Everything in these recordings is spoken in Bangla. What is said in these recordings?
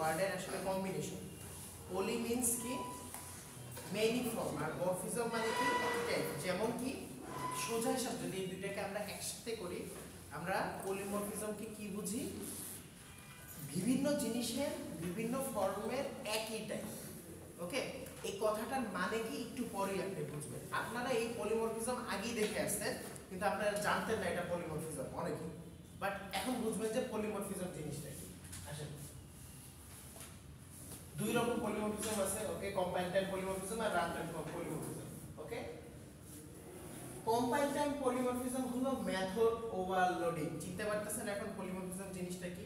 ওয়ার্ডের আসলে কম্বিনেশন। পলি মিন্স কি মেনি ফর্ম, আর মরফিজম মানে কি টাইপ। যেমন কি সোজা হিসাব যদি এই দুইটাকে আমরা একসাথে করি, আমরা পলিমরফিজমকে কি বুঝি? বিভিন্ন জিনিসের বিভিন্ন ফর্মের একই টাইপ। ওকে, এই কথাটার মানে কি একটু পরেই আপনি বুঝবেন। আপনারা এই পলিমরফিজম আগেই দেখে আসছেন, কিন্তু আপনারা জানতেন না এটা পলিমরফিজম অনেকেই, বাট এখন বুঝবেন যে পলিমরফিজম জিনিসটা কি। আসেন, দুই রকম পলিমরফিজম আছে। ওকে, কম্পাইল টাইম পলিমরফিজম আর রান টাইম পলিমরফিজম। ওকে, কম্পাইল টাইম পলিমরফিজম হলো মেথড ওভারলোডিং। চিনতে পারতেছেন এখন পলিমরফিজম জিনিসটা কি?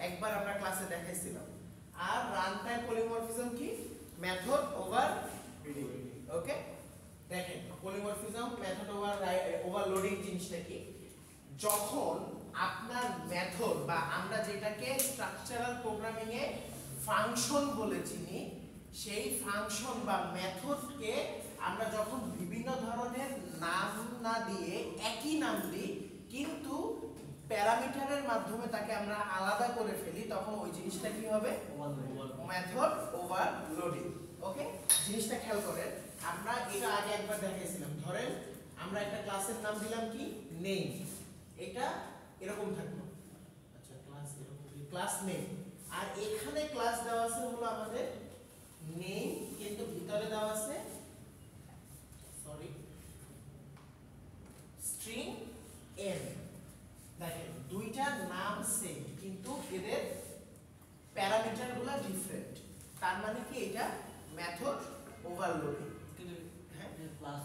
একবার আমরা ক্লাসে দেখাইছিলাম। আর রান টাইম পলিমরফিজম কি? Method overloading. ওকে, দেখেন পলিমরফিজম মেথড ওভারলোডিং জিনিসটা কি? যখন আপনার মেথড বা আমরা যেটাকে স্ট্রাকচারাল প্রোগ্রামিং এ ফাংশন বলে চিনি, সেই ফাংশন বা মেথডকে আমরা যখন বিভিন্ন ধরনের নাম না দিয়ে একই নাম দিই, কিন্তু প্যারামিটারের মাধ্যমে তাকে আমরা আলাদা করে ফেলি, তখন ওই জিনিসটা কি হবে? Method overloading. ওকে, জিনিসটা খেয়াল করেন। আমরা এটা আগে একবার দেখাইছিলাম। ধরেন আমরা একটা ক্লাসের নাম দিলাম কি নেম, এটা এরকম থাকলো। আচ্ছা, ক্লাস এরকম, ক্লাস নেম। আর এখানে ক্লাস দেওয়া আছে হলো আমাদের নেম, কিন্তু ভিতরে দেওয়া আছে স্ট্রিং এন। দেখেন দুইটা নাম সেম, কিন্তু এদের প্যারামিটারগুলো ডিফারেন্ট। তার মানে কি এটা মেথড ওভারলোডিং। হ্যাঁ, ক্লাস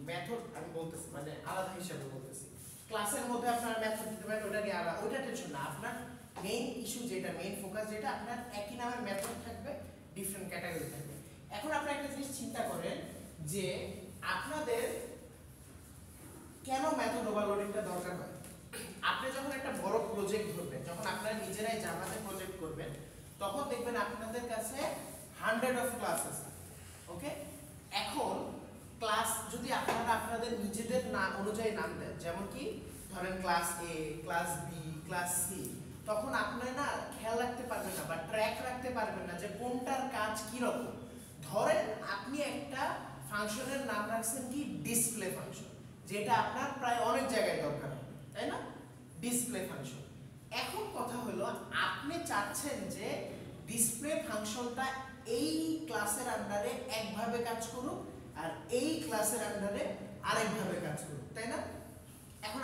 মেথড আমি বলতেছি মানে আলাদা হিসাবে বলতেছি। ক্লাসের মধ্যে আপনার মেথড দিতে পারেন, ওটা নিয়ে আলাদা, ওইটা টেনশন না। আপনার মেইন ইস্যু যেটা, মেইন ফোকাস যেটা, আপনার একই নামের মেথড থাকবে, ডিফারেন্ট ক্যাটাগরি থাকবে। এখন আপনারা একটা জিনিস চিন্তা করেন যে আপনাদের কেন মেথড ওভারলোডিংটা দরকার হয়। আপনি যখন একটা বড় প্রজেক্ট ধরবেন, যখন আপনারা নিজেরাই জাভাতে প্রজেক্ট করবেন, তখন দেখবেন আপনাদের কাছে 100 অফ ক্লাস আছে। ওকে, এখন ক্লাস যদি আপনারা আপনাদের নিজেদের নাম অনুযায়ী নাম দেন, যেমন কি ধরেন ক্লাস এ, ক্লাস বি, ক্লাস সি, তখন আপনারা না খেয়াল রাখতে পারবেন না বা ট্র্যাক রাখতে পারবেন না যে কোনটার কাজ কি রকম। ধরেন আপনি একটা ফাংশনের নাম রাখছেন কি ডিসপ্লে ফাংশন, যেটা আপনার প্রায় অনেক জায়গায় দরকার হবে, তাই না? Display function. এখন কথা হলো আপনি চাচ্ছেন যে ডিসপ্লে ফাংশনটা এই ক্লাসের আন্ডারে একভাবে কাজ করুক আর এই ক্লাসের আন্ডারে আরেকভাবে কাজ করুক, তাই না? এখন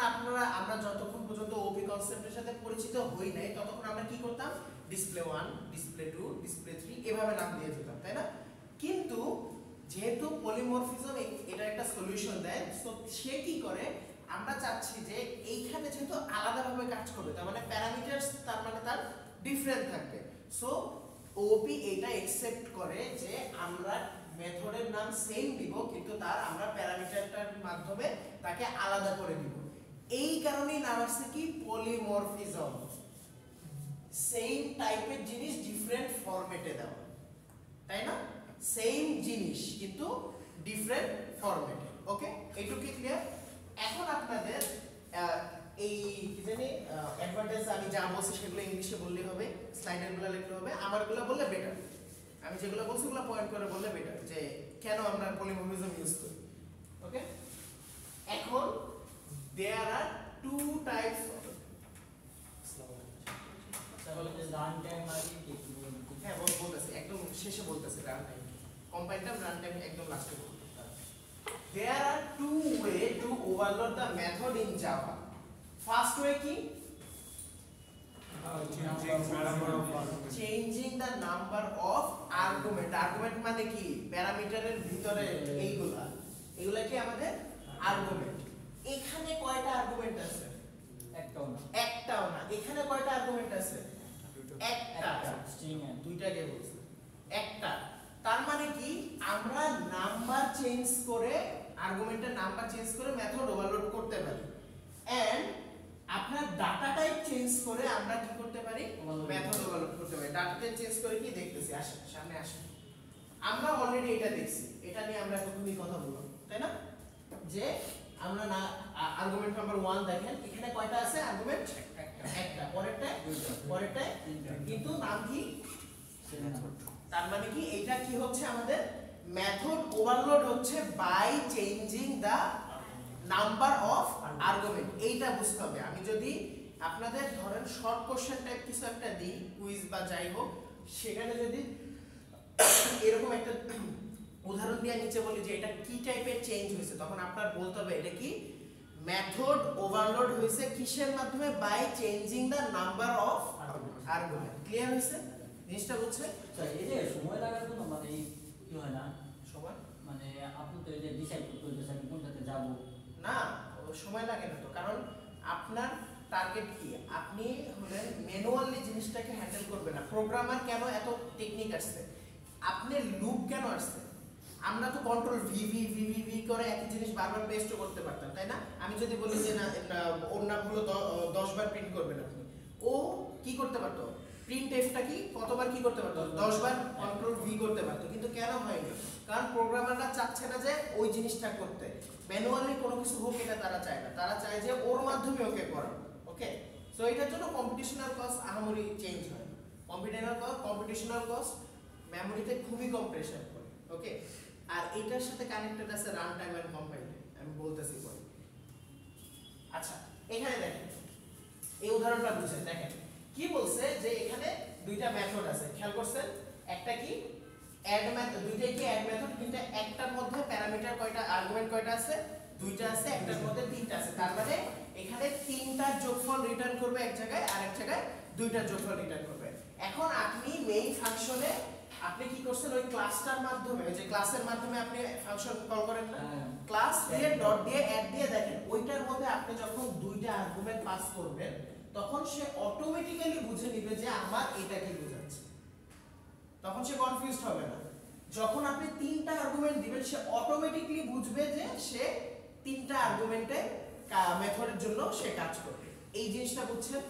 আমরা যতক্ষণ পর্যন্ত ওপি কনসেপ্টের সাথে পরিচিত হই নাই, ততক্ষণ আমরা কি করতাম? ডিসপ্লে 1, ডিসপ্লে 2, ডিসপ্লে 3 এভাবে নাম দিয়ে যেতাম, তাই না? কিন্তু যেহেতু পলিমরফিজম এটা একটা সলিউশন দেয়, সো সে কি করে, আমরা চাচ্ছি যে এইখানে যেহেতু আলাদাভাবে কাজ করবে, তার মানে প্যারামিটারস তার মানে তার ডিফারেন্ট থাকবে। সো ওপি এটা একসেপ্ট করে যে আমরা মেথডের নাম সেম দিব, কিন্তু তার আমরা প্যারামিটারটার মাধ্যমে তাকে আলাদা করে দিব। এই কারণেই নাম আসছে কি পলিমরফিজম, সেম টাইপের জিনিস ডিফারেন্ট ফরম্যাটে দেওয়া, তাই না? সেম জিনিস কিন্তু ডিফারেন্ট ফরম্যাটে। ওকে, এইটুকু কি ক্লিয়ার? এখন আপনাদের এই কি জানি অ্যাডভান্টেজ আমি যা বলছি সেগুলো ইংলিশে বললেই হবে, স্লাইডারগুলো লিখলে হবে, আমারগুলো বললে বেটার। আমি যেগুলো বলছি ওগুলো পয়েন্ট করে বললে বেটার, যে কেন আমরা পলিমরফিজম ইউজ করি। ওকে, এখন দেয়ার আর টু টাইপস অফ, তাহলে রান টাইম আর কি? হ্যাঁ বলতেছি, একদম শেষে বলতেছি run time, compile time, run time একদম লাস্টে বলতে। There are two ways to overload the method in Java. First way কি? Changing the number of argument. Argument মানে কি? প্যারামিটারের ভিতরে এইগুলা কি আমাদের আর্গুমেন্ট। এখানে কয়টা আর্গুমেন্ট আছে? একটাও না। এখানে কয়টা আর্গুমেন্ট আছে? একটা। স্ট্রিং এন দুইটাকে বলছি, একটা। তার মানে কি আমরা নাম্বার চেঞ্জ করে, আর্গুমেন্টের নাম্বার চেঞ্জ করে মেথড ওভারলোড করতে পারি, এন্ড আপনার ডাটা টাইপ চেঞ্জ করে আমরা কি করতে পারি? মেথড ওভারলোড করতে পারি। ডাটা টাইপ চেঞ্জ করে কি দেখতেছি, আসেন সামনে আসেন। আমরা অলরেডি এটা দেখছি, এটা নিয়ে আমরা এতক্ষণই কথা বললাম, তাই না? যে আমরা না আর্গুমেন্ট নাম্বার 1 দেখেন, এখানে কয়টা আছে আর্গুমেন্ট? একটা। পরেরটা পরেরটায় কিন্তু নাম কি মেথড। তার মানে কি এটা কি হচ্ছে আমাদের মেথড ওভারলোড হচ্ছে by changing the number of argument. এইটা বুঝতে হবে। আমি যদি আপনাদের ধরেন শর্ট কোশ্চেন টাইপ কিছু একটা দিই কুইজ বা যাই হোক, সেখানে যদি এরকম একটা উদাহরণ দিয়ে নিচে বলি যে এটা কি টাইপের চেঞ্জ হয়েছে, তখন আপনার বলতে হবে এটা কি মেথড ওভারলোড হয়েছে কিসের মাধ্যমে by changing the number of argument. Clear হয়েছে জিনিসটা? বুঝছে? আচ্ছা, এই যে সময় লাগার কোনো মানে কি হয় না সময় মানে আপনি তো এই যে ডিসাইড করতে হইতেছে আমি কোনটাতে যাব না, সময় লাগে না তো, কারণ আপনার টার্গেট কি, আপনি হলেন ম্যানুয়ালি জিনিসটাকে হ্যান্ডেল করবে না। প্রোগ্রামার কেন এত টেকনিক আসছে, আপনি লুপ কেন আসছে, আমরা তো control V V V V V করে একই জিনিস বারবার পেস্ট করতে পারতাম, তাই না? আমি যদি বলি যে না ওর নামগুলো 10 বার প্রিন্ট করবেন আপনি, ও কি করতে পারতো, প্রিন্ট এফটা কি কতবার কি করতে পারতো, 10 বার কন্ট্রোল ভি করতে পারতো। কিন্তু কেন হয়নি? কারণ প্রোগ্রামাররা চাচ্ছে না যে ওই জিনিসটা করতে, ম্যানুয়ালি কোনো কিছু হোক এটা তারা চায় না, তারা চায় যে ওর মাধ্যমে ওকে করা। ওকে, সো এটার জন্য কম্পিটিশনাল কস্ট আহামরি চেঞ্জ হয়। কম্পিটিশনাল কস্ট মেমোরিতে খুবই কম প্রেসার করে। ওকে, আর এটার সাথে কানেক্টেড আছে run time and compile time, আমি বলতেছি পরে। আচ্ছা, এখানে দেখেন এই উদাহরণটা বুঝেন। দেখেন কি বলছে যে এখানে দুইটা মেথড আছে, খেয়াল করছেন? একটা কি অ্যাড মেথড, দুইটাই কি অ্যাড মেথড, কিন্তু একটার মধ্যে প্যারামিটার কয়টা, আর্গুমেন্ট কয়টা আছে, দুইটা আছে, একটার মধ্যে তিনটা আছে। তার মানে এখানে তিনটার যোগফল রিটার্ন করবে এক জায়গায়, আর এক জায়গায় দুইটার যোগফল রিটার্ন করবে। এখন আপনি মেইন ফাংশনে আপনি কি করছেন, ওই ক্লাসটার মাধ্যমে, যে ক্লাসের মাধ্যমে আপনি ফাংশন কল করেন না, ক্লাস দিয়ে ডট দিয়ে অ্যাড দিয়ে, দেখেন ওইটার মধ্যে আপনি যখন দুইটা আর্গুমেন্ট পাস করবেন তখন সে অটোমেটিক্যালি বুঝে নেবে যে আমার এটা কি বোঝাচ্ছে, তখন সে কনফিউজড হবে না। যখন আপনি তিনটা আর্গুমেন্ট দিবেন সে অটোমেটিক্যালি বুঝবে যে সে তিনটা আর্গুমেন্টে মেথডের জন্য সে কাজ করবে। এই জিনিসটা বুঝছেন?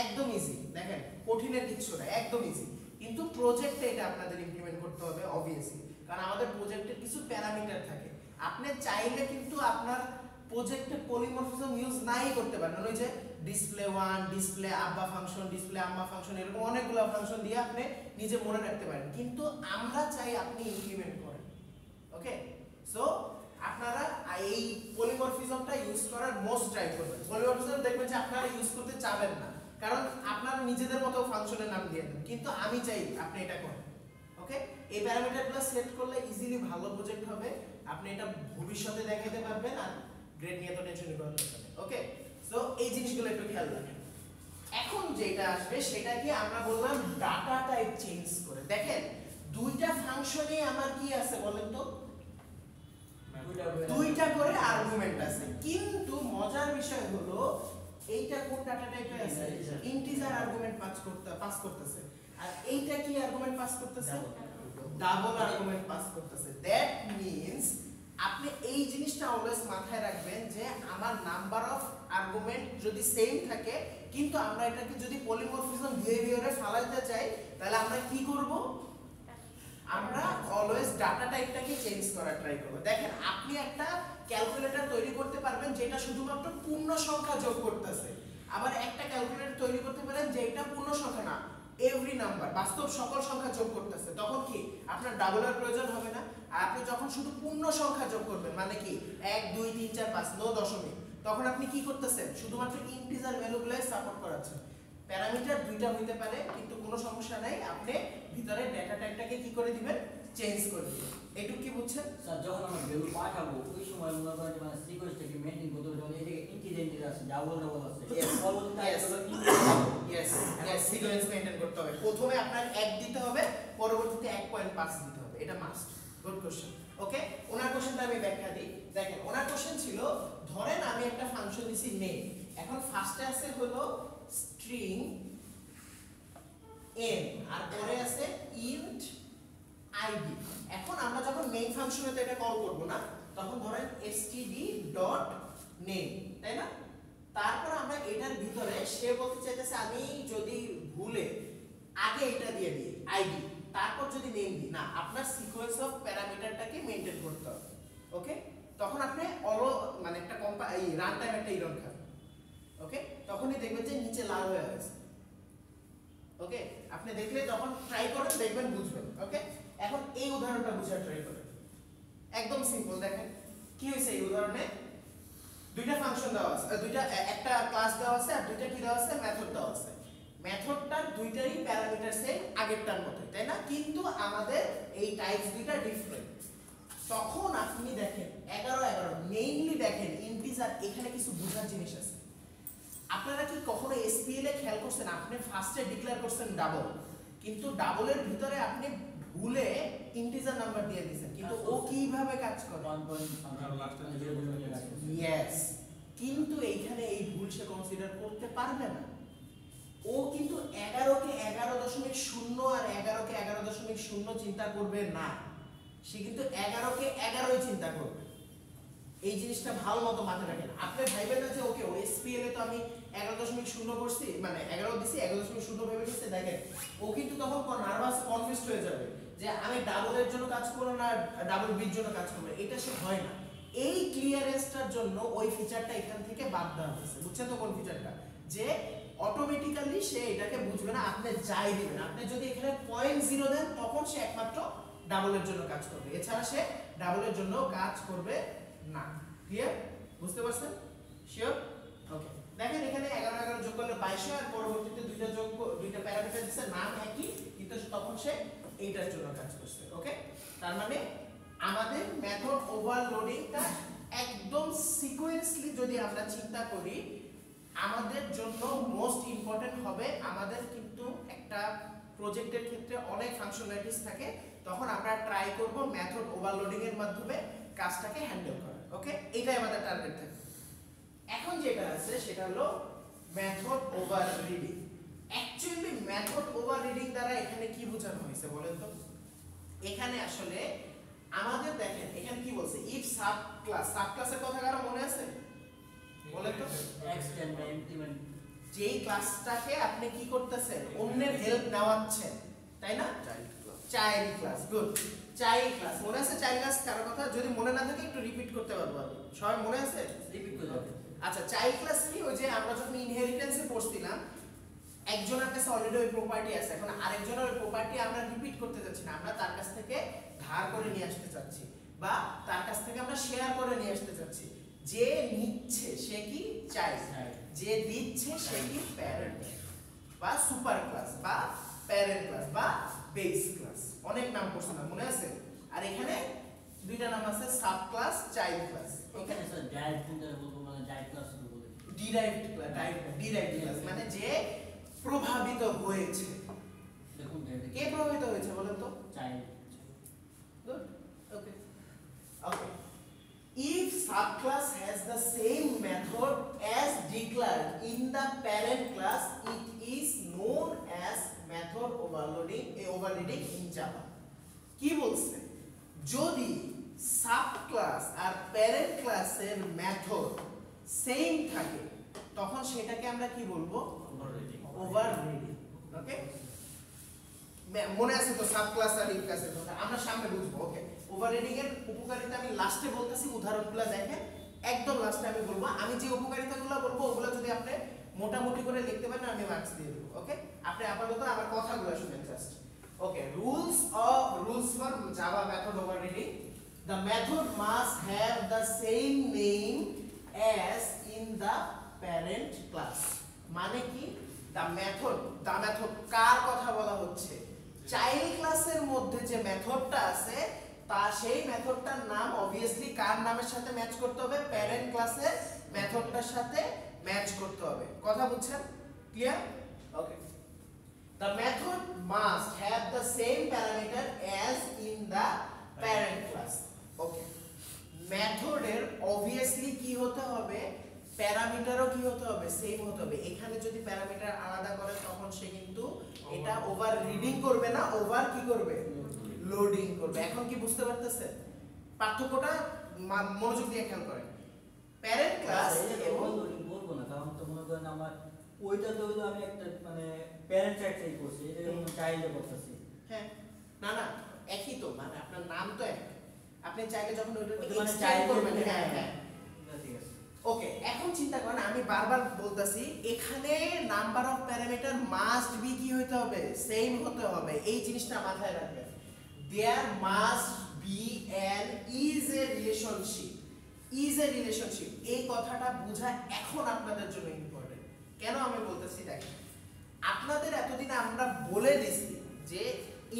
একদম ইজি। দেখেন কঠিনের কিছু না, একদম ইজি। কিন্তু প্রজেক্টে এটা আপনাদের ইমপ্লিমেন্ট করতে হবে অবভিয়াসলি, কারণ আমাদের প্রজেক্টের কিছু প্যারামিটার থাকে। আপনি চাইলে কিন্তু আপনার প্রজেক্টে পলিমরফিজম ইউজ নাই করতে পারেন, ওই যে ডিসপ্লে 1, ডিসপ্লে আব্বা ফাংশন, ডিসপ্লে আম্মা ফাংশন, এরকম অনেকগুলো ফাংশন দিয়ে আপনি নিজে মনে রাখতে পারেন, কিন্তু আমরা চাই আপনি ইমপ্লিমেন্ট করেন। ওকে, সো আপনারা এই পলিমরফিজমটা ইউজ করার মোস্ট ট্রাই করবেন। পলিমরফিজম দেখবেন যে আপনারা ইউজ করতে চাবেন না, কারণ আপনারা নিজেদের মতো ফাংশনের নাম দিয়ে দেন, কিন্তু আমি চাই আপনি এটা করেন। ওকে, এই প্যারামিটারগুলো সেট করলে ইজিলি ভালো প্রজেক্ট হবে, আপনি এটা ভবিষ্যতে দেখাতে পারবেন, আর গ্রেড নিয়ে তো টেনশনই করার দরকার নেই। ওকে, সো এই জিনিসগুলো একটু খেয়াল রাখেন। এখন যেটা আসবে সেটা কি আমরা বললাম ডাটা টাইপ চেঞ্জ করে। দেখেন দুইটা ফাংশনে আমার কি আছে বলেন তো, দুইটা করে আর্গুমেন্ট আছে, কিন্তু মজার বিষয় হলো এইটা কোন ডাটা টাইপে আছে, ইন্টিজার আর্গুমেন্ট পাস করতেছে, আর এইটা কি আর্গুমেন্ট পাস করতেছে, ডাবল আর্গুমেন্ট পাস করতেছে। দ্যাট মিন্স আপনি এই জিনিসটা অলওয়েজ মাথায় রাখবেন যে আমার নাম্বার অফ আর্গুমেন্ট যদি সেম থাকে, কিন্তু আমরা এটাকে যদি পলিমরফিজম বিহেভিয়ারে ফালাইতে চাই, তাহলে আমরা কি করব, আমরা অলওয়েজ ডাটা টাইপটাকে চেঞ্জ করার ট্রাই করব। দেখেন আপনি একটা ক্যালকুলেটর তৈরি করতে পারবেন যেটা শুধুমাত্র পূর্ণ সংখ্যা যোগ করতেছে, আবার একটা ক্যালকুলেটর তৈরি করতে পারেন যেটা পূর্ণ সংখ্যা না, এভরি নাম্বার, বাস্তব সকল সংখ্যা যোগ করতেছে। তখন কি আপনার ডাবলের প্রয়োজন হবে না। আর আপনি যখন শুধু পূর্ণ সংখ্যা যোগ করবেন, মানে কি 1 2 3 4 5 9 দশমিক, তখন আপনি কি করতেছেন, শুধুমাত্র ইন্টিজার ভ্যালুগুলাই সাপোর্ট করাচ্ছেন। প্যারামিটার দুইটা হইতে পারে, কিন্তু কোনো সমস্যা নাই, আপনি ভিতরে ডেটা টাইপটাকে কি করে দিবেন, চেঞ্জ করে দিবেন। একটু কি বুঝছেন? স্যার যখন আমরা ভ্যালু পাঠাবো ওই সময় মনে করেন মানে সিকোয়েন্সটাকে মেইনটেইন করতে হবে, যখন এই যে ইন্টিজার আছে, ডাবল আছে, ইয়েস, সিকোয়েন্স মেইনটেইন করতে হবে। প্রথমে আপনার 1 দিতে হবে, পরবর্তীতে 1.5 দিতে হবে, এটা মাস্ট। Good question. ওকে, ওনার কোশ্চেনটা আমি ব্যাখ্যা দিই। দেখেন ওনার কোশ্চেন ছিল, ধরেন আমি একটা ফাংশন দিছি নেম, এখন ফার্স্টে আছে হলো স্ট্রিং n, আর পরে আছে ইন্ট id। এখন আমরা যখন মেইন ফাংশনে তো এটা কল করব না, তখন ধরেন std.name, তাই না? তারপর আমরা এটার ভিতরে সে বলতে চাইতেছে আমি যদি ভুলে আগে এটা দিয়ে দিই id, তারপর যদি নেম দিই, না, আপনার সিকোয়েন্স অফ প্যারামিটারটাকে মেইনটেইন করতে হবে। ওকে, তখন আপনি মানে একটা এই রান টাইম একটা ইরর খাবে। ওকে, তখনই দেখবেন যে নিচে লাল হয়ে আছে। দেখলে যখন ট্রাই করেন দেখবেন বুঝবেন। ওকে, এখন এই উদাহরণটা বুঝার ট্রাই করেন। একদম সিম্পল, দেখেন কি হয়েছে এই উদাহরণে। দুইটা ফাংশন দেওয়া আছে, একটা ক্লাস দেওয়া আছে আর দুইটা কি দেওয়া আছে, মেথড দেওয়া আছে। মেথডটা দুইটারই প্যারামিটার সেম আগেরটার মতোই, তাই না? কিন্তু আমাদের এই টাইপস দুইটা ডিফারেন্ট। তখন আপনি দেখেন 11 মেইনলি দেখেন ইন্টিজার, এখানে কিছু বোঝার জিনিস আছে। আপনারা কি কখনো এসপিএল এ খেয়াল করছেন, আপনি ফার্স্টে ডিক্লেয়ার করছেন ডাবল, কিন্তু ডাবলের ভিতরে আপনি ভুলে ইন্টিজার নাম্বার দিয়ে দিয়েছেন, কিন্তু ও কিভাবে কাজ করে? ইয়েস, কিন্তু এইখানে এই ভুল সে কনসিডার করতে পারবে না। ও কিন্তু 11 কে 11.0 আর 11 কে 11.0 চিন্তা করবে না, সে কিন্তু 11 কে 11ই চিন্তা করবে। এই জিনিসটা ভালো মতো মাথায় রাখেন। আপনি ভাইবেন না যে ওকে ও এসপিএল এ তো আমি 11.0 করছি, মানে 11 দিছি 11.0 ভেবে নিচ্ছে, দেখেন ও কিন্তু তখন নার্ভাস কনফিউজড হয়ে যাবে যে আমি ডাবলের জন্য কাজ করব না ডাবল বির জন্য কাজ করব, এটা সে হয় না। এই ক্লিয়ারেন্সটার জন্য ওই ফিচারটা এখান থেকে বাদ দেওয়া হয়েছে। বুঝছেন তো কোন ফিচারটা? যে অটোমেটিক্যালি সে এটাকে বুঝবে না, আপনি যাই দিবেন, আপনি যদি এখানে 0.0 দেন তখন সে একমাত্র ডাবলের জন্য কাজ করবে, এছাড়া সে ডাবলের জন্য কাজ করবে না। ক্লিয়ার? বুঝতে পারছেন? শিওর? ওকে, দেখেন এখানে 11 যোগ করলে 22 আর পরবর্তীতে দুইটা প্যারামিটার দিছে, নাম একই, কিন্তু তখন সে এইটার জন্য কাজ করছে। ওকে, তার মানে আমাদের মেথড ওভারলোডিংটা একদম সিকোয়েন্সলি যদি আমরা চিন্তা করি, আমাদের জন্য মোস্ট ইম্পর্টেন্ট হবে, আমাদের কিন্তু একটা প্রজেক্টের ক্ষেত্রে অনেক ফাংশনালিটিস থাকে, তখন আমরা ট্রাই করব মেথড ওভারলোডিং এর মাধ্যমে কাজটাকে হ্যান্ডেল করা। ওকে, এটাই আমাদের টার্গেট থাকে। এখন যেটা আছে সেটা হলো মেথড ওভাররিডিং। অ্যাকচুয়ালি মেথড ওভাররিডিং দ্বারা এখানে কি বোঝানো হয়েছে বলেন তো? এখানে আসলে আমাদের দেখেন এখানে কি বলছে, ইফ সাব ক্লাসের কথা কারো মনে আছে? বলেন তো। এক্সটেন্ড বা ইমপ্লিমেন্ট, যেই ক্লাসটাকে আপনি কি করতেছেন, অন্যের হেল্প নেওয়াচ্ছেন, তাই না? Child class, good. Child class মনে আছে? চাইল্ড ক্লাস কারো কথা যদি মনে না থাকে একটু রিপিট করতে পারবো আমি, সবাই মনে আছে? রিপিট করে দাও। আচ্ছা, চাইল্ড ক্লাস কি? ওই যে আমরা যখন ইনহেরিটেন্সে পড়ছিলাম, একজনের কাছে অলরেডি ওই প্রপার্টি আছে, এখন আরেকজনের ওই প্রপার্টি আমরা রিপিট করতে যাচ্ছি না, আমরা তার কাছ থেকে ধার করে নিয়ে আসতে চাচ্ছি, বা তার কাছ থেকে আমরা শেয়ার করে নিয়ে আসতে চাচ্ছি। যে নিচ্ছে সে কি চাইল্ড, যে দিচ্ছে সে কি প্যারেন্ট, বা সুপার ক্লাস, বা প্যারেন্ট ক্লাস, বা বেস ক্লাস, অনেক নাম পড়ছে না, মনে আছে? আর এখানে দুইটা নাম আছে, সাব ক্লাস, চাইল্ড ক্লাস। ওখানে স্যার ডাইরেক্ট কোনটা বলবো, মানে ডাইরেক্ট ক্লাস বলবো, ডিরাইভড ক্লাস মানে যে প্রভাবিত হয়েছে। দেখুন কে প্রভাবিত হয়েছে বলেন তো? Child. Good. Okay. Okay. If subclass has the same method as declared in the parent class, it is known as method overloading in Java. কি বলছে? যদি সাবক্লাস আর প্যারেন্ট ক্লাসের মেথড সেম থাকে তখন সেটাকে আমরা কি বলবো? ওভাররিডিং। ওকে, মনে আছে তো সাবক্লাস আর ইন ক্লাসের কথা, আমরা সামনে বুঝবো। ওকে, ওভাররিডিং এর উপকারিতা আমি লাস্টে বলতেছি, উদাহরণগুলো দেখেন একদম লাস্টে আমি বলবো। আমি যে উপকারিতাগুলো বলবো ওগুলো যদি আপনি মোটামুটি করে লিখতে পারেন আমি মার্কস দিয়ে দেব। ওকে, আপনি আপাতত আমার কথাগুলো শুনেন just. Okay, rules for java method overriding. The method must have the same name as in the parent class. মানে কি? the method কার কথা বলা হচ্ছে? চাইল্ড ক্লাসের মধ্যে যে মেথডটা আছে তা সেই মেথডটার নাম অবভিয়াসলি কার নামের সাথে ম্যাচ করতে হবে? প্যারেন্ট ক্লাসের মেথডটার সাথে ম্যাচ করতে হবে। কথা বুঝছেন? Clear? Okay, the method must have the same parameter as in the parent class. ওকে, মেথডের অবভিয়াসলি কি হতে হবে? প্যারামিটারও কি হতে হবে? সেম হতে হবে। এখানে যদি প্যারামিটার আলাদা করে তখন সে কিন্তু এটা ওভার রিডিং করবে না, ওভার কি করবে? লোডিং করবে। এখন কি বুঝতে পারতেছেন পার্থক্যটা? মনোযোগ দিয়ে খেয়াল করেন। প্যারেন্ট ক্লাস এবং বলবো না, কারণ তো মনে করেন আমার ওইটা তো হলো আমি একটা মানে প্যারেন্ট সাইড থেকে করছি, এটা আমি চাইল্ডে করতেছি। হ্যাঁ, না না একই তো, মানে আপনার নাম তো এক, আপনি চাইলে যখন ওইটা মানে চাইল্ড করবেন। হ্যাঁ হ্যাঁ, ঠিক আছে। ওকে, এখন চিন্তা করেন, আমি বারবার বলতাছি এখানে number of parameter must be কি হতে হবে, সেম হতে হবে। এই জিনিসটা মাথায় রাখবেন, there must be an is a relationship. Is a relationship, এই কথাটা বোঝা এখন আপনাদের জন্য ইম্পর্টেন্ট। কেন আমি বলতেছি দেখেন, আপনাদের এতদিন আমরা বলে দিছি যে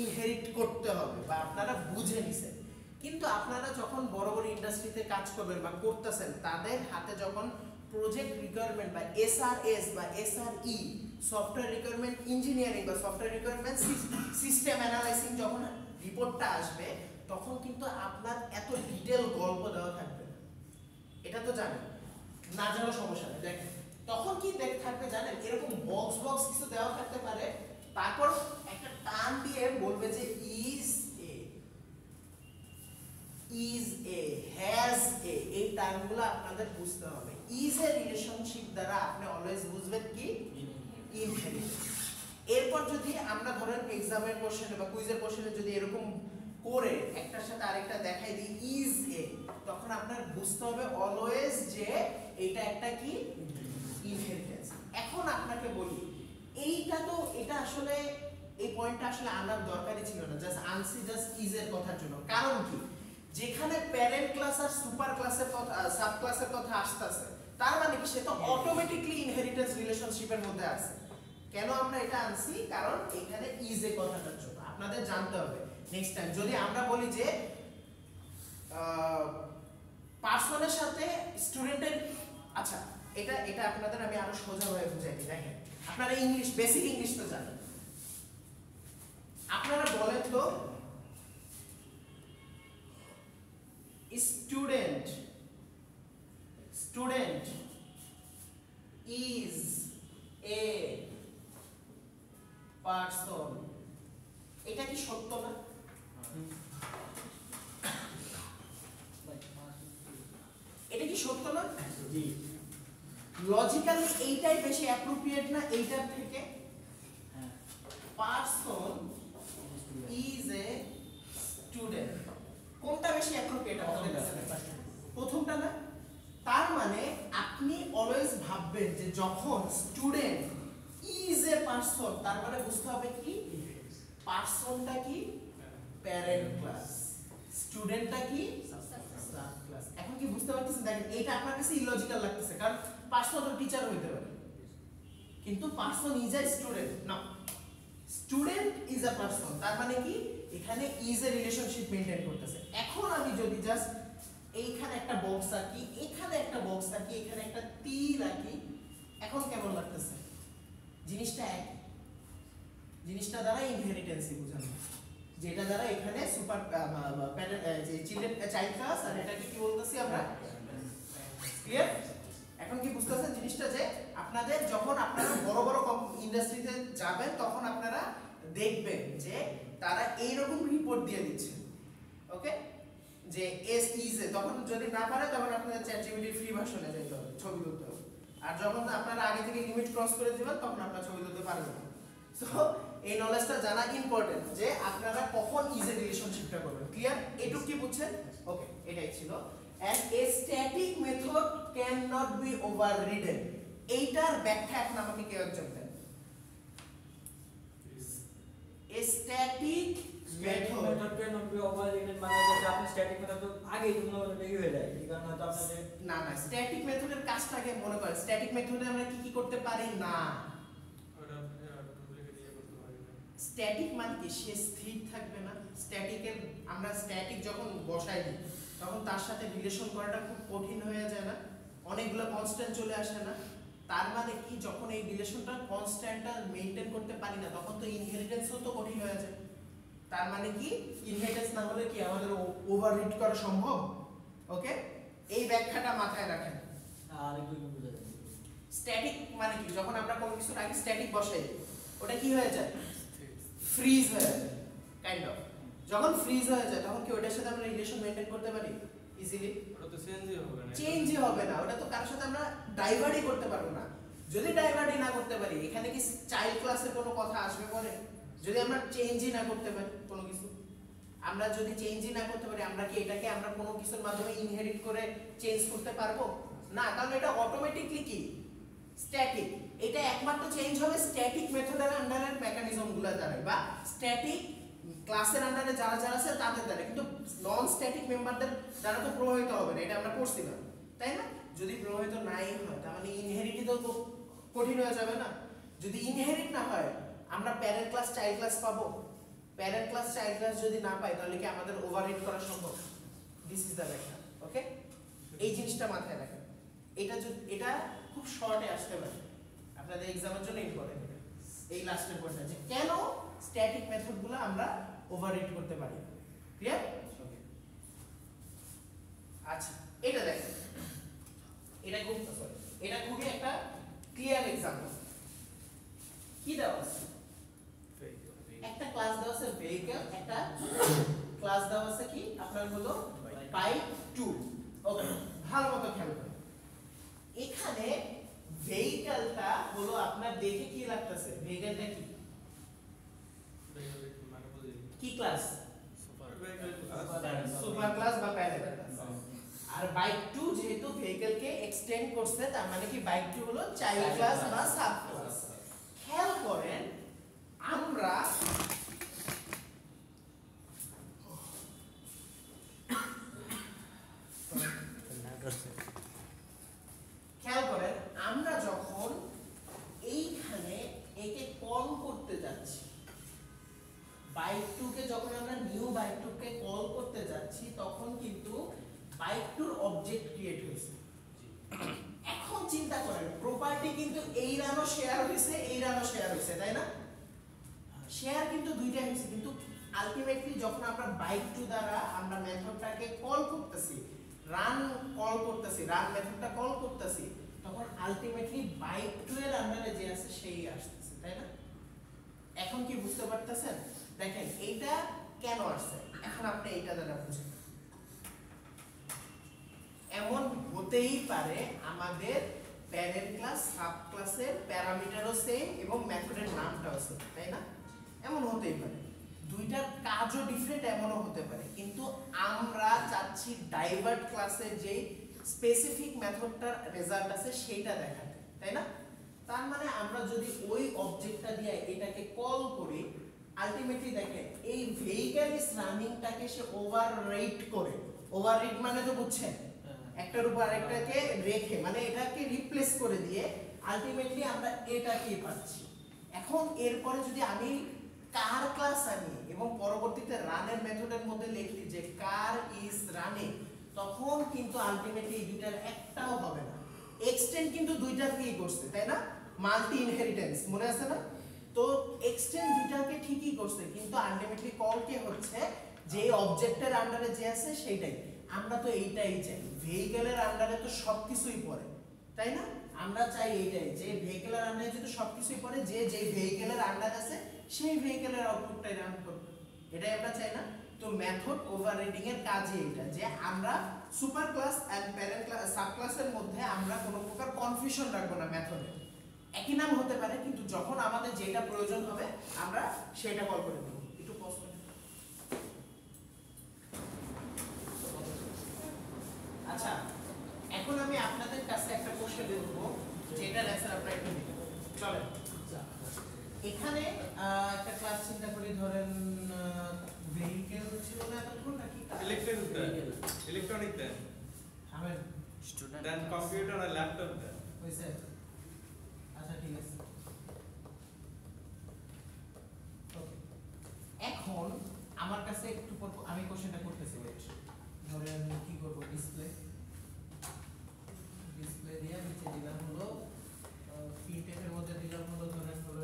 ইনহেরিট করতে হবে বা আপনারা বুঝে নিছেন, কিন্তু আপনারা যখন বড় বড় ইন্ডাস্ট্রিতে কাজ করবেন বা করতেছেন, তাদের হাতে যখন প্রজেক্ট রিকোয়ারমেন্ট বা এসআরএস বা এসআরই, সফটওয়্যার রিকোয়ারমেন্ট ইঞ্জিনিয়ারিং বা সফটওয়্যার রিকোয়ারমেন্ট সিস্টেম অ্যানালাইসিং যখন রিপোর্টটা আসবে, তখন কিন্তু আপনার এত ডিটেল গল্প দেওয়া থাকবে না। এটা তো জানেন, না জানার সমস্যা নেই। দেখেন তখন কি থাকবে জানেন, এরকম বক্স বক্স কিছু দেওয়া থাকতে পারে, তারপর একটা টান দিয়ে বলবে যে ইজ এ, হ্যাজ এ, এই টার্মগুলো আপনাদের বুঝতে হবে। ইজ এ রিলেশনশিপ দ্বারা আপনি অলওয়েজ বুঝবেন কি ইনহেরিটেন্স। এরপর যদি আমরা ধরেন এক্সামের কোশ্চেনে বা কুইজের কোশ্চেনে যদি এরকম করে একটার সাথে আরেকটা দেখাই দিই ইজ এ, তখন আপনার বুঝতে হবে অলওয়েজ যে এটা একটা কি ইনহেরিটেন্স। এখন আপনাকে বলি, এটা আসলে এই পয়েন্টটা আসলে আনার দরকারই ছিল না, জাস্ট আনসি জাস্ট ইজ এর কথার জন্য। কারণ কি, যেখানে প্যারেন্ট ক্লাস আর সুপার ক্লাসের কথা, সাব ক্লাসের কথা আসতেছে, তার মানে কি সে তো অটোমেটিকলি ইনহেরিটেন্স রিলেশনশিপের মধ্যে আছে। কেন আমরা এটা আনছি, কারণ এখানে ইজ এ কথাটার জন্য আপনাদের জানতে হবে। নেক্সট টাইম যদি আমরা বলি যে পার্সনের সাথে স্টুডেন্টের, আচ্ছা এটা আপনাদের আমি আরো সোজাভাবে বুঝাই দিই। দেখেন আপনারা ইংলিশ, বেসিক ইংলিশ তো জানেন, আপনারা বলেন তো student is a person, এটা কি সত্য না? এটা কি সত্য না? জি। লজিক্যালি এইটাই বেশি অ্যাপ্রোপ্রিয়েট না এইটার থেকে? হ্যাঁ। পারসন ইজ এ স্টুডেন্ট, কোনটা বেশি অ্যাপ্রোপ্রিয়েট আপনাদের কাছে? প্রথমটা না? তার মানে আপনি অলওয়েজ ভাববেন যে যখন স্টুডেন্ট ইজ এ পারসন, তার মানে বুঝতে হবে কি পারসনটা কি প্যারেন্ট ক্লাস, স্টুডেন্টটা কি সাব ক্লাস। এখন কি বুঝতে পারতেছেন? দেখেন এটা আপনার কাছে ইলজিক্যাল লাগতেছে, কারণ পারসন তো টিচার হইতে পারে, কিন্তু পারসন ইজ এ স্টুডেন্ট না, স্টুডেন্ট ইজ এ পারসন, তার মানে কি এখানে ইজ এ রিলেশনশিপ মেইনটেইন করতেছে। এখন আমি যদি জাস্ট এইখানে একটা বক্স রাখি, এখানে একটা বক্স রাখি, এখানে একটা তীর রাখি, এখন কেমন লাগতেছে? জিনিসটা এক, জিনিসটা দ্বারা ইনহেরিটেন্সই বোঝানো, যেটা দ্বারা এখানে সুপার যে চিলড্রেন চাইল্ড ক্লাস আর এটাকে কি বলতেছি আমরা, ক্লিয়ার? এখন কি বুঝতেছেন জিনিসটা, যে আপনাদের যখন আপনারা বড় বড় ইন্ডাস্ট্রিতে যাবেন, তখন আপনারা দেখবেন যে তারা এইরকম রিপোর্ট দিয়ে দিচ্ছে, ওকে, যে এস ইজ এ, তখন যদি না পারে তখন আপনাদের চ্যাটজিপিটি ফ্রি ভার্সনে যেতে হবে, ছবি তুলতে হবে। আর যখন আপনারা আগে থেকে লিমিট ক্রস করে দিবেন, তখন আপনারা ছবি তুলতে পারবেন না। সো এই নলেজটা জানা ইম্পর্টেন্ট, যে আপনারা কখন ইজ এ রিলেশনশিপটা করবেন। ক্লিয়ার? এটুকু কি বুঝছেন? ওকে, এটাই ছিল। and a static method cannot be overridden, এইটার ব্যাখ্যা এখন আমাকে কেউ একজন দেন। a static method cannot be overridden, মানে হচ্ছে আপনি স্ট্যাটিক মেথড তো আগেই মনে করেন এই হয়ে যায়, এই কারণে তো আপনাদের না স্ট্যাটিক মেথডের কাজটাকে মনে করেন, স্ট্যাটিক মেথডে আমরা কি কি করতে পারি না। স্ট্যাটিক মানে কি, সে স্থির থাকবে না। স্ট্যাটিকের আমরা স্ট্যাটিক যখন বসাই দিই, তখন তার সাথে রিলেশন করাটা খুব কঠিন হয়ে যায় না, অনেকগুলো কনস্ট্যান্ট চলে আসে না। তার মানে কি, যখন এই রিলেশনটা কনস্ট্যান্টটা মেইনটেইন করতে পারি না, তখন তো ইনহেরিটেন্সও তো কঠিন হয়ে যায়। তার মানে কি, ইনহেরিটেন্স না হলে কি আমাদের ওভাররিড করা সম্ভব? ওকে, এই ব্যাখ্যাটা মাথায় রাখেন। আর একটু বুঝা যায়। স্ট্যাটিক মানে কি, যখন আমরা কোনো কিছু আগে স্ট্যাটিক বসাই, ওটা কি হয়ে যায়, ফ্রিজ হয়ে যায় কাইন্ড অফ। যখন ফ্রিজ হয়ে যায়, তখন কি ওটার সাথে আমরা রিলেশন মেইনটেইন করতে পারি ইজিলি? ওটা তো চেঞ্জই হবে না, ওটা তো কারোর সাথে আমরা ডাইভার্টই করতে পারবো না। যদি ডাইভার্টই না করতে পারি, এখানে কি চাইল্ড ক্লাসের কোনো কথা আসবে পরে? যদি আমরা চেঞ্জই না করতে পারি কোনো কিছু, আমরা যদি চেঞ্জই না করতে পারি, আমরা কি এটাকে আমরা কোনো কিছুর মাধ্যমে ইনহেরিট করে চেঞ্জ করতে পারবো? না, কারণ এটা অটোমেটিকলি কি স্ট্যাটিক। এটা একমাত্র চেঞ্জ হবে স্ট্যাটিক মেথডের আন্ডারের মেকানিজমগুলো দ্বারা বা স্ট্যাটিক ক্লাসের আন্ডারে যারা যারা আছে তাদের দ্বারা, কিন্তু নন স্ট্যাটিক মেম্বারদের দ্বারা তো প্রভাবিত হবে না, এটা আমরা পড়ছিলাম তাই না? যদি প্রভাবিত নাই হয় তার মানে ইনহেরিট তো কঠিন হয়ে যাবে না। যদি ইনহেরিট না হয় আমরা প্যারেন্ট ক্লাস চাইল্ড ক্লাস পাবো? প্যারেন্ট ক্লাস চাইল্ড ক্লাস যদি না পাই তাহলে কি আমাদের ওভাররিড করা সম্ভব? দিস ইজ দ্য ব্যাপার। ওকে, এই জিনিসটা মাথায় রাখেন। এটা খুব শর্টে আসতে পারে আপনাদের এক্সামের জন্য ইম্পর্টেন্ট। এই লাস্টের পয়েন্টটা যে কেন স্ট্যাটিক মেথডগুলো আমরা ওভাররিড করতে পারি। ক্লিয়ার? আচ্ছা, এটা দেখেন, এটা খুবই একটা ক্লিয়ার এক্সাম্পল। কি দেওয়া আছে? একটা ক্লাস দেওয়া আছে ভেহিকল, একটা ক্লাস দেওয়া আছে কি আপনার হলো বাইক 2। ওকে, ভালো মতো খেয়াল করুন। এখানে ভেহিকলটা হলো আপনার দেখে কি লাগতেছে? ভেহিকলটা কি ক্লাস? সুপার ক্লাস বা প্যারেন্ট ক্লাস। আর বাইক 2 যেহেতু ভেহিকলকে এক্সটেন্ড করছে তার মানে কি বাইক 2 হলো চাইল্ড ক্লাস বা সাব ক্লাস। খেয়াল করেন আমরা যখন এইখানে একে কল করতে যাচ্ছি, বাইক 2 কে যখন আমরা নিউ বাইক 2 কে কল করতে যাচ্ছি তখন কিন্তু বাইক 2 এর অবজেক্ট ক্রিয়েট হয়েছে। এখন চিন্তা করেন প্রপার্টি কিন্তু এই রানও শেয়ার হয়েছে, এই রানও শেয়ার হয়েছে, তাই না? শেয়ার কিন্তু দুইটাই হয়েছে, কিন্তু আলটিমেটলি যখন আমরা বাইক 2 দ্বারা আমরা মেথডটাকে কল করতেছি, রান মেথডটা কল করতেছি, তখন আলটিমেটলি বাইক 2 এর আন্ডারে যে আছে সেই আসতেছে, তাই না? এখন কি বুঝতে পারতেছেন? দেখেন এইটা কেন আসছে, এখন আপনি এইটা দ্বারা বুঝেন। এমন হতেই পারে আমাদের প্যারেন্ট ক্লাস সাব ক্লাসের প্যারামিটারও সেম এবং মেথডের নামটাও সেম, তাই না? এমন হতেই পারে, দুইটার কাজও ডিফারেন্ট, এমনও হতে পারে, কিন্তু আমরা চাচ্ছি ডাইভার্ট ক্লাসের যে স্পেসিফিক মেথডটার রেজাল্ট আছে সেইটা দেখাতে, তাই না? তার মানে আমরা যদি ওই অবজেক্টটা দিয়ে এটাকে কল করি, আলটিমেটলি দেখেন এই ভেহিকল ইজ রানিংটাকে সে ওভাররাইট করে, ওভাররাইট মানে তো বুঝছেন একটার উপর আরেকটাকে রেখে, মানে এটাকে রিপ্লেস করে দিয়ে আলটিমেটলি আমরা এটাকেই পাচ্ছি। এখন এরপরে যদি আমি কার ক্লাস আনি এবং পরবর্তীতে রানের মেথডের মধ্যে লিখি যে কার ইজ রানিং, তখন কিন্তু আলটিমেটলি এই দুইটার একটাও হবে না। এক্সটেন্ড কিন্তু দুইটাকেই করছে, তাই না? মাল্টি ইনহেরিটেন্স মনে আছে না? তো এক্সটেন্ড দুইটাকে ঠিকই করছে, কিন্তু আলটিমেটলি কল কে হচ্ছে যে অবজেক্টের আন্ডারে যে আছে সেইটাই। আমরা তো এইটাই চাই, ভেহিকলের আন্ডারে তো সবকিছুই পড়ে, তাই না? আমরা চাই এইটাই যে ভেহিকলের আন্ডারে যেহেতু সবকিছুই পড়ে, যে যে ভেহিকলের আন্ডার আছে সেই ভেহিকলের আউটপুটটাই রান করবে, এটাই আমরা চাই না? তো মেথড ওভাররাইডিং এর কাজই এটা, যে আমরা super class and parent class sub ক্লাসের মধ্যে আমরা কোনো প্রকার কনফিউশন রাখবো না। মেথডে একই নাম হতে পারে, কিন্তু যখন আমাদের যেটা প্রয়োজন হবে আমরা সেটা কল করে দেব। একটু পজ করুন। আচ্ছা, এখন আমি আপনাদের কাছে একটা কোশ্চেন দেব যেটা অ্যানসার আপনারা একটু দিবেন। চলেন এখানে একটা ক্লাস চিন্তা করি, ধরেন ভেহিকল ছিল না এতক্ষণ নাকি ইলেকট্রনিক দেন আমার স্টুডেন্ট দেন কম্পিউটার আর ল্যাপটপ দেন হইছে। আচ্ছা ঠিক আছে, ওকে। এখন আমার কাছে একটু পর আমি কোশ্চেনটা করতেছি, ধরেন কি করব, ডিসপ্লে দিয়ে নিচে দিলাম হলো প্রিন্টের মধ্যে দিলাম হলো ধরেন হলো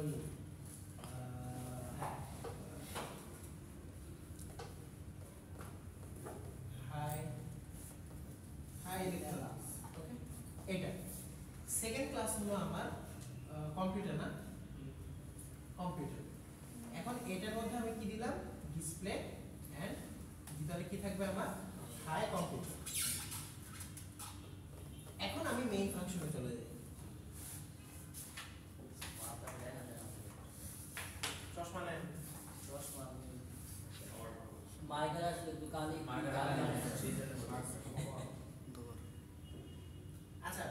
হাই ক্লাস, ওকে। এটা সেকেন্ড ক্লাস হলো আমার কম্পিউটার, না কম্পিউটার। এখন এটার মধ্যে আমি কি দিলাম, ডিসপ্লে এন্ড ভিতরে কি থাকবে আমার হাই কম্পিউটার। এখন আমি মেইন ফাংশনে চলে যাই। চশমা নেন, চশমা মাইকেল আসলে দোকানে আচ্ছা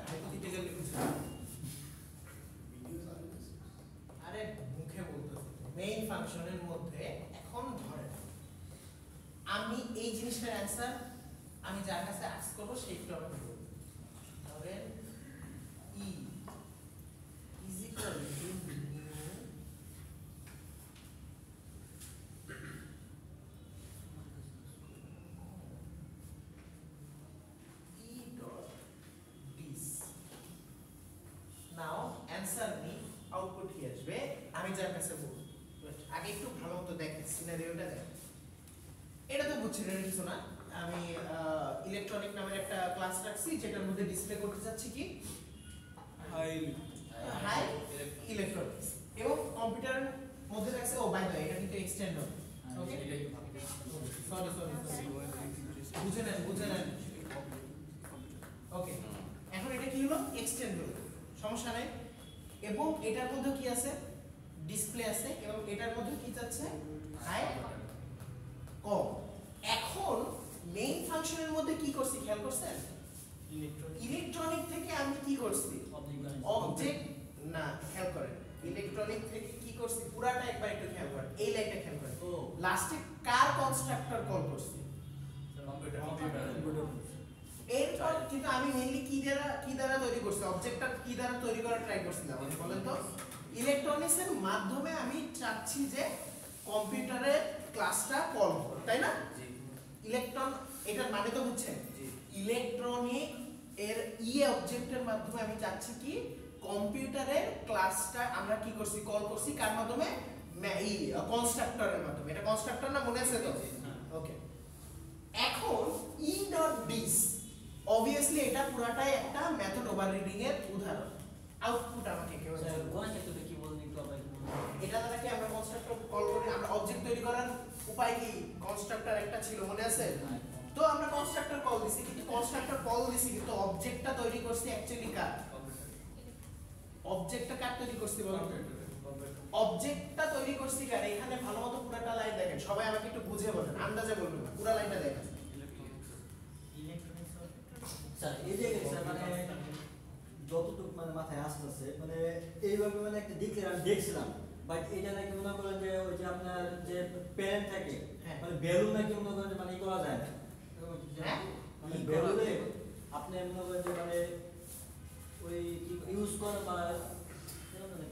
মেইন ফাংশনের মধ্যে এখন ধরেন আমি এই জিনিসটার অ্যান্সার আমি যার কাছে আস্ক করব সেই একটু আমাকে বলুন। ধরেন E is equal to E dot this. Now answer me output কি আসবে আমি যার কাছে বলবো। আগে একটু ভালো মতো দেখেন সিনারিওটা দেখেন। এটা তো বুঝছেন এটা কিছু না, আমি ইলেকট্রনিক নামের একটা ক্লাস রাখছি যেটার মধ্যে ডিসপ্লে করতে যাচ্ছি কি হাই ইলেকট্রনিক্স এবং কম্পিউটারের মধ্যে রাখছে ও বাই দ্য এটা কিন্তু এক্সটেন্ড হবে। ওকে সরি বুঝে নেন ওকে। এখন এটা কি হলো এক্সটেন্ড হলো, সমস্যা নাই। এবং এটার মধ্যে কি আছে ডিসপ্লে আছে এবং এটার মধ্যে কি যাচ্ছে হাই কম। এখন মেইন ফাংশনের মধ্যে কি করছি খেয়াল করছেন? ইলেকট্রনিক থেকে আমি কি করছি অবজেক্ট না খেয়াল করেন, ইলেকট্রনিক থেকে কি করছি পুরাটা একবার একটু খেয়াল করেন, এই লাইনটা খেয়াল করেন। লাস্টে কার কনস্ট্রাক্টর কল করছি? এরপর কিন্তু আমি মেইনলি কি দ্বারা তৈরি করছি অবজেক্টটা কি দ্বারা তৈরি করার ট্রাই করছিলাম আমি বলেন তো। ইলেকট্রনিক্সের মাধ্যমে আমি চাচ্ছি যে কম্পিউটারের ক্লাসটা কল করব, তাই না? ইলেকট্রন এটার মানে তো বুঝছেন ইলেকট্রনিক এর অবজেক্টের মাধ্যমে আমি চাচ্ছি কি কম্পিউটারের ক্লাসটা আমরা কি করছি কল করছি কার মাধ্যমে এই কনস্ট্রাক্টরের মাধ্যমে। এটা কনস্ট্রাক্টর না মনে আছে তো? ওকে। এখন e.dis obviously এটা পুরাটাই একটা মেথড ওভাররিডিং এর উদাহরণ। আউটপুট আমাকে কেউ ক্ষেত্রে কি বলবেন একটু আবার একটু বলুন। এটা দ্বারা কি আমরা কনস্ট্রাক্টর কল করি? আমরা অবজেক্ট তৈরি করার উপায় কি কনস্ট্রাক্টর একটা ছিল মনে আছে? তো আমরা কনস্ট্রাক্টর কল দিছি কিন্তু কনস্ট্রাক্টর কল দিছি কিন্তু অবজেক্টটা তৈরি করছি অ্যাকচুয়ালি কার? অবজেক্টটা কার তৈরি করছি বলুন? অবজেক্টটা তৈরি করছি কার? এখানে ভালোমতো পুরোটা লাইন দেখেন, সবাই আমাকে একটু বুঝে বলেন, আন্দাজে বলবেন না, পুরো লাইনটা দেখেন। স্যার এই যে স্যার মানে যতটুকু মানে মাথায় আসতেছে মানে এইভাবে মানে একটা দেখলে আমি দেখছিলাম, বাট এটা নাকি মনে করেন যে ওই যে আপনার যে প্যারেন্ট থাকে মানে বেলুন নাকি মনে করেন মানে ই করা যায় না, মানে বেলুনে আপনি মনে করেন যে মানে ওই ইউজ করা বা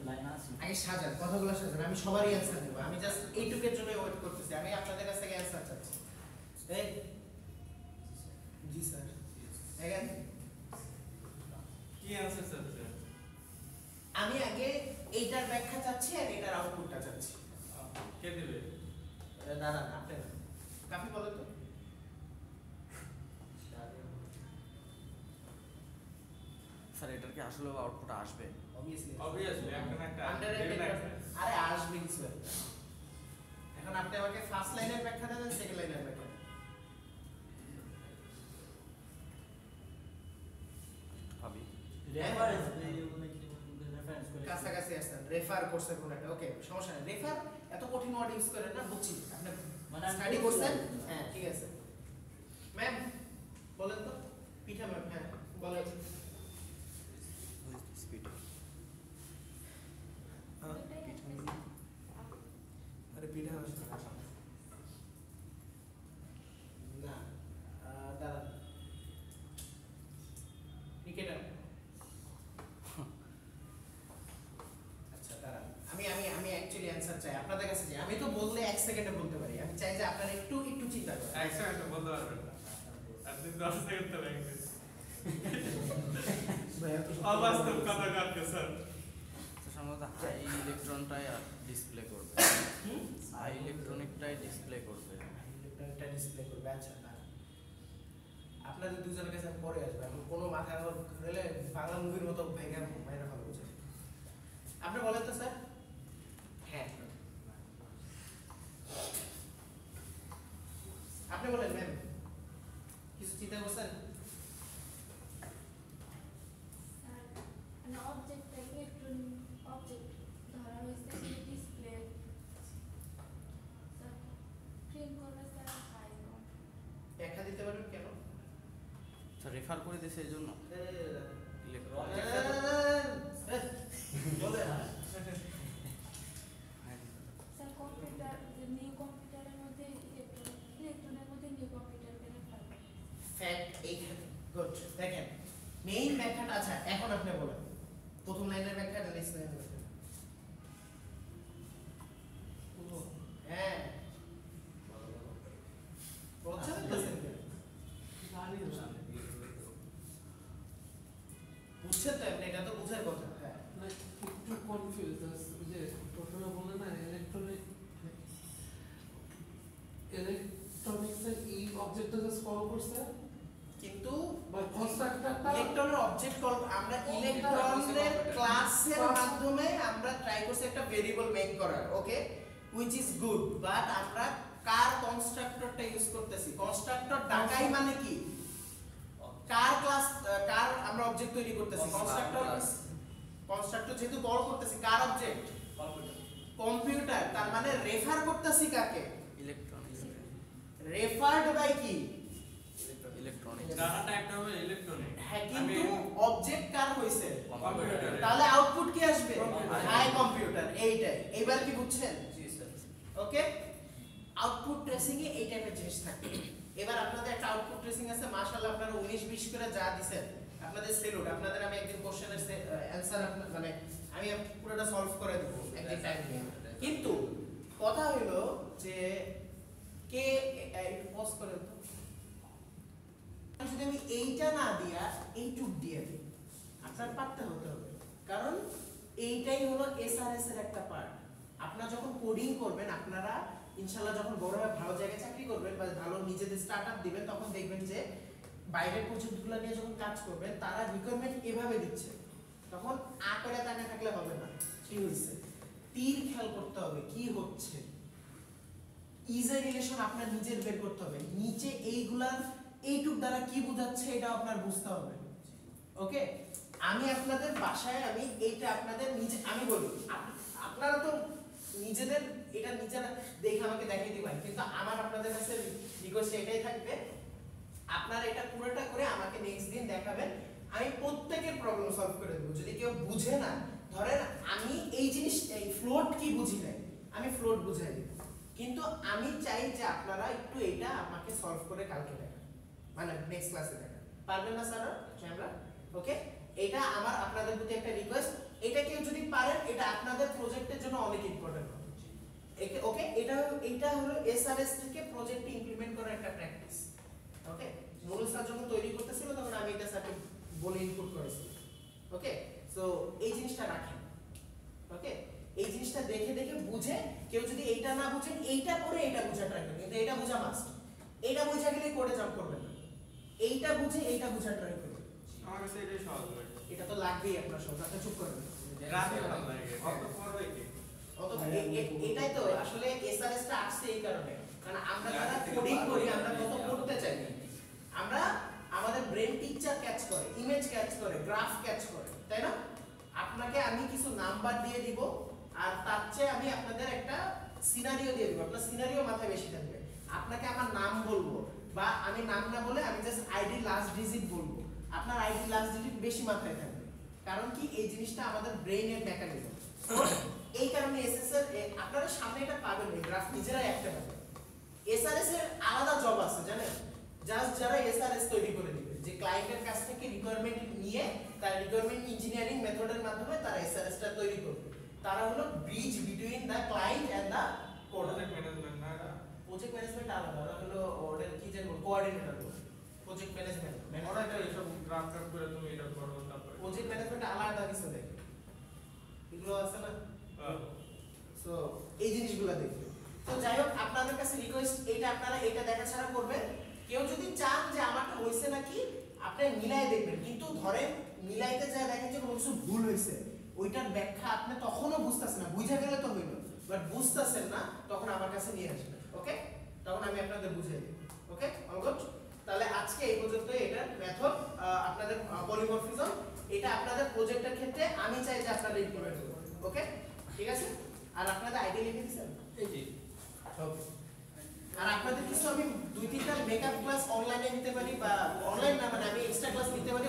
লাইন আছে আগে সাজান কথাগুলো সাজান, আমি সবারই অ্যানসার দেব, আমি জাস্ট এইটুকের জন্য ওয়েট করতেছি, আমি আপনাদের কাছ থেকে অ্যানসার চাচ্ছি। এই জি স্যার এগেন কি অ্যানসার চাচ্ছে? আমি আগে এইটার ব্যাখ্যা চাচ্ছি আর এটার আউটপুটটা চাচ্ছি। কে দিবে? না না আপনি না, কাফি বলেন তো। স্যার এটার কি আসলে আউটপুট আসবে? অবভিয়াসলি একটা না একটা আরে আসবে কিছু একটা। এখন আপনি আমাকে ফার্স্ট লাইনের ব্যাখ্যা দেন, সেকেন্ড লাইনের ব্যাখ্যা ভাবি রেফারেন্স রেফারেন্স করে কাছাকাছি আসছেন, রেফার করছে কোন একটা। ওকে সমস্যা নেই, রেফার এত কঠিন ওয়ার্ড ইউজ করেন না, বুঝছি আপনি মানে স্টাডি করছেন। হ্যাঁ ঠিক আছে ম্যাম বলেন তো, পিঠা ম্যাম হ্যাঁ বলেন। স্পিড আরে পিঠা না দাঁড়ান ক্রিকেটার। আচ্ছা দাঁড়ান আমি আমি আমি অ্যাকচুয়ালি অ্যানসার চাই আপনাদের কাছে, যে আমি তো বললে 1 সেকেন্ডে বলতে পারি, আমি চাই যে আপনারা একটু একটু চিন্তা করেন। এক সেকেন্ড বলতে পারবেন না, আপনি 10 সেকেন্ড তো লাগবে। অবাস্তব কথা কাটকে স্যার। তো সম্ভবত হাই ইলেকট্রনটাই ডিসপ্লে করবে, হাই ইলেকট্রনিকটাই ডিসপ্লে করবে। ইলেকট্রনিকটা ডিসপ্লে করবে। আচ্ছা দাঁড়ান আপনাদের দুজনের কাছে আমি পরে আসবো, এখন কোনো মাথায় ঘুরেলে বাংলা মুভির মতো ভেঙে মাইরা ভালো বুঝে। আপনি বলেন তো স্যার। হ্যাঁ আপনি বলেন ম্যাম, কিছু চিন্তা করছেন? ব্যাখ্যা দিতে পারবেন কেন? স্যার রেফার করে দিয়েছে এই জন্য ইলেকট্রনিক বলে অবজেক্টটা জাস্ট কল করছে কিন্তু বা কনস্ট্রাক্টরটা ইলেকট্রনের অবজেক্ট কল আমরা ইলেকট্রনের ক্লাসের মাধ্যমে আমরা ট্রাই করছি একটা ভেরিয়েবল মেক করার okay which is good but আমরা কার কনস্ট্রাক্টরটা ইউজ করতেছি কনস্ট্রাক্টর ডাকাই মানে কি কার ক্লাস কার আমরা অবজেক্ট তৈরি করতেছি কনস্ট্রাক্টর যেহেতু কল করতেছি কার অবজেক্ট কম্পিউটার তার মানে রেফার করতেছি কাকে ইলেকট্রনিক রেফারড বাই কি ইলেকট্রনিক ডাটা টাইপটা হবে ইলেকট্রনিক হ্যাঁ কিন্তু অবজেক্ট কার হইছে কম্পিউটার তাহলে আউটপুট কি আসবে Computer. হাই কম্পিউটার এইটাই এবার কি বুঝছেন জি স্যার ওকে আউটপুট ট্রেসিং এ এই টাইপের জিনিস থাকে এবার আপনাদের একটা আউটপুট ট্রেসিং আছে মাশাআল্লাহ আপনারা 19 20 করে যা দিবেন আপনাদের সেলুট আপনাদের আমি একদিন কোশ্চেনের অ্যানসার মানে আমি পুরোটা সলভ করে দেব একদিন টাইম নিয়ে কিন্তু কথা হলো যে কে একটু পজ করে তো যদি আমি এইটা না দিয়া এইটুক দিয়ে দিই আপনার পারতে হতে হবে কারণ এইটাই হলো এসআরএস এর একটা পার্ট আপনারা যখন কোডিং করবেন আপনারা ইনশাআল্লাহ যখন বড় হয়ে ভালো জায়গায় চাকরি করবেন বা ভালো নিজেদের স্টার্টআপ দিবেন তখন দেখবেন যে বাইরের প্রজেক্টগুলো নিয়ে যখন কাজ করবেন তারা রিকোয়ারমেন্ট এভাবে দিচ্ছে তখন আঁকড়ে তাকায় থাকলে হবে না কি হইছে তীর খেয়াল করতে হবে কি হচ্ছে ইজের রিলেশন আপনার নিজের বের করতে হবে নিচে এইগুলার এইটুক দ্বারা কি বোঝাচ্ছে এটা আপনার বুঝতে হবে ওকে আমি আপনাদের বাসায় আমি এইটা আপনাদের নিজে আমি বলি আপনারা তো নিজেদের এটা নিজেরা দেখে আমাকে দেখিয়ে দিবেন কিন্তু আমার আপনাদের কাছে রিকোয়েস্ট এটাই থাকবে আপনারা এটা পুরোটা করে আমাকে নেক্সট দিন দেখাবেন আমি প্রত্যেকের প্রবলেম সলভ করে দেব যদি কেউ বুঝে না ধরেন আমি এই জিনিস এই ফ্লোট কি বুঝি নাই আমি ফ্লোট বুঝাই দিব কিন্তু আমি চাই যে আপনারা একটু এটা আমাকে সলভ করে কালকে দেখান মানে নেক্সট ক্লাসে দেখান পারবেন না স্যার আমরা ওকে এটা আমার আপনাদের প্রতি একটা রিকোয়েস্ট এটা কেউ যদি পারেন এটা আপনাদের প্রজেক্টের জন্য অনেক ইম্পর্টেন্ট হবে ওকে এটা হলো এসআরএস থেকে প্রজেক্টে ইমপ্লিমেন্ট করার একটা প্র্যাকটিস ওকে মূল স্যার যখন তৈরি করতেছিল তখন আমি এটা স্যারকে বলে ইনপুট করেছি ওকে সো এই জিনিসটা রাখেন ওকে এই জিনিসটা দেখে দেখে বুঝে কেউ যদি এইটা না বুঝেন এইটা পরে এইটা বোঝা ট্রাই করবেন কিন্তু এটা বোঝা মাস্ট এইটা বুঝা গেলে কোডে জাম্প করবেন না এইটা বুঝে এইটা বোঝা ট্রাই করবেন আমার কাছে এটাই সহজ লাগে এটা তো লাগবেই আপনার সব আপনি চুপ করবেন রাতে ভালো লাগে অত পড়বে কি অত এটাই তো আসলে এসআরএস টা আসছে এই কারণে কারণ আমরা যারা কোডিং করি আমরা কত করতে চাই আমরা আমাদের ব্রেন পিকচার ক্যাচ করে ইমেজ ক্যাচ করে গ্রাফ ক্যাচ করে তাই না আপনাকে আমি কিছু নাম্বার দিয়ে দিব আর তার চেয়ে আমি আপনাদের একটা সিনারিও দিয়ে দিব আপনার সিনারিও মাথায় বেশি থাকবে আপনাকে আমার নাম বলবো বা আমি নাম না বলে আমি জাস্ট আইডি লাস্ট ডিজিট বলবো আপনার আইডি লাস্ট ডিজিট বেশি মাথায় থাকবে কারণ কি এই জিনিসটা আমাদের ব্রেইনের মেকানিজম এই কারণে এসএসএর আপনারা সামনে এটা পাবেন এই গ্রাফ নিজেরাই একটা পাবেন এসআরএস এর আলাদা জব আছে জানেন জাস্ট যারা এসআরএস তৈরি করে দিবে যে ক্লায়েন্টের কাছ থেকে রিকোয়ারমেন্ট নিয়ে তার রিকোয়ারমেন্ট ইঞ্জিনিয়ারিং মেথডের মাধ্যমে তারা এসআরএস টা তৈরি করবে তারা হলো bridge between the client and the coder project management না এটা প্রজেক্ট ম্যানেজমেন্ট আলাদা ওরা হলো ওদের কি জানো কোঅর্ডিনেটর প্রজেক্ট ম্যানেজমেন্ট ওরা এটা এসব গ্রাফ টাফ করে তুমি এটা করো তারপরে প্রজেক্ট ম্যানেজমেন্ট আলাদা কিছু দেখে এগুলো আছে না সো এই জিনিসগুলো দেখবে তো যাই হোক আপনাদের কাছে রিকোয়েস্ট এইটা আপনারা এটা দেখা ছাড়া করবেন কেউ যদি চান যে আমারটা হইছে নাকি আপনি মিলাই দেখবেন কিন্তু ধরেন মিলাইতে যায় দেখেন যে কোনো কিছু ভুল হইছে ওইটার ব্যাখ্যা আপনি তখনও বুঝতেছেন না বুঝে গেলে তো হইল বাট বুঝতেছেন না তখন আমার কাছে নিয়ে আসবেন ওকে তখন আমি আপনাদের বুঝিয়ে দেব ওকে অল গুড তাহলে আজকে এই পর্যন্ত এটা মেথড আপনাদের পলিমরফিজম এটা আপনাদের প্রজেক্টের ক্ষেত্রে আমি চাই যে আপনারা ইমপ্লিমেন্ট করুন ওকে ঠিক আছে আর আপনাদের আইডি লিখে দিয়েছেন এই যে ওকে আর আপনাদের কিছু আমি 2-3টা মেকআপ ক্লাস অনলাইনে নিতে পারি বা অনলাইন না মানে আমি এক্সট্রা ক্লাস নিতে পারি